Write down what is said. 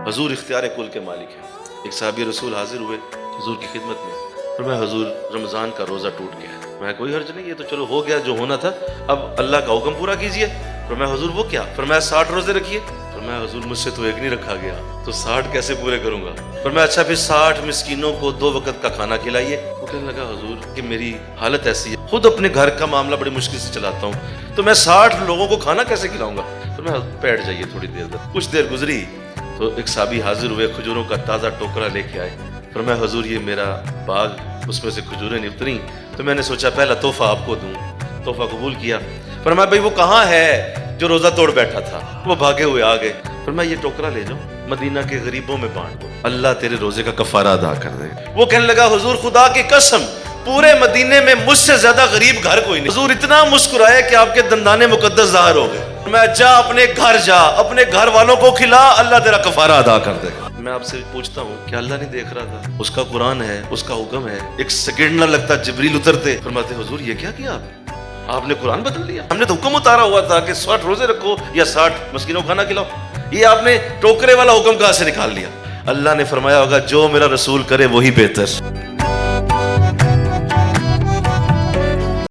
حضور اختیار کل کے مالک ہیں۔ ایک صحابی رسول حاضر ہوئے حضور کی خدمت میں، فرمایا حضور رمضان کا روزہ ٹوٹ گیا ہے۔ میں کوئی حرج نہیں، یہ تو چلو ہو گیا جو ہونا تھا، اب اللہ کا حکم پورا کیجئے۔ فرمایا حضور وہ کیا؟ فرمایا 60 روزے رکھیے۔ فرمایا حضور مجھ سے تو ایک نہیں رکھا گیا، تو 60 کیسے پورے کروں گا؟ فرمایا اچھا پھر 60 مسکینوں کو 2 وقت کا کھانا کھلائیے۔ وہ کہنے لگا حضور کہ میری حالت ایسی ہے، خود اپنے گھر کا معاملہ بڑی مشکل سے چلاتا ہوں، تو میں 60 لوگوں کو کھانا کیسے کھلاؤں گا؟ فرمایا بیٹھ جائیے تھوڑی دیر تک۔ کچھ دیر گزری تو ایک صحابی حاضر ہوئے، کھجوروں کا تازہ ٹوکرا لے کے آئے۔ فرمایا حضور یہ میرا باغ، اس میں سے کھجوریں نہیں اتری، تو میں نے سوچا پہلا تحفہ آپ کو دوں۔ تحفہ قبول کیا۔ فرمایا بھائی وہ کہاں ہے جو روزہ توڑ بیٹھا تھا؟ وہ بھاگے ہوئے آ گئے۔ فرمایا یہ ٹوکرا لے جاؤ، مدینہ کے غریبوں میں بانٹ دو، اللہ تیرے روزے کا کفارہ ادا کر دے۔ وہ کہنے لگا حضور خدا کی قسم پورے مدینے میں مجھ سے زیادہ غریب گھر کوئی نہیں۔ حضور اتنا مسکرائے کہ آپ کے دندان مقدس ظاہر ہو گئے۔ میں جا اپنے گھر جا، اپنے گھر والوں کو کھلا، اللہ تیرا کفارہ ادا کر دے گا۔ میں آپ سے پوچھتا ہوں کہ اللہ نہیں دیکھ رہا تھا؟ اس کا قرآن ہے، اس کا حکم ہے، ایک سیکنڈ نہ لگتا جبریل اترتے، فرماتے حضور یہ کیا کیا آپ نے قرآن بدل دیا، ہم نے تو حکم اتارا ہوا تھا کہ 60 روزے رکھو یا 60 مسکینوں کو کھانا کھلاؤ، یہ آپ نے ٹوکرے والا حکم کہاں سے نکال لیا؟ اللہ نے فرمایا ہوگا جو میرا رسول کرے وہی بہتر۔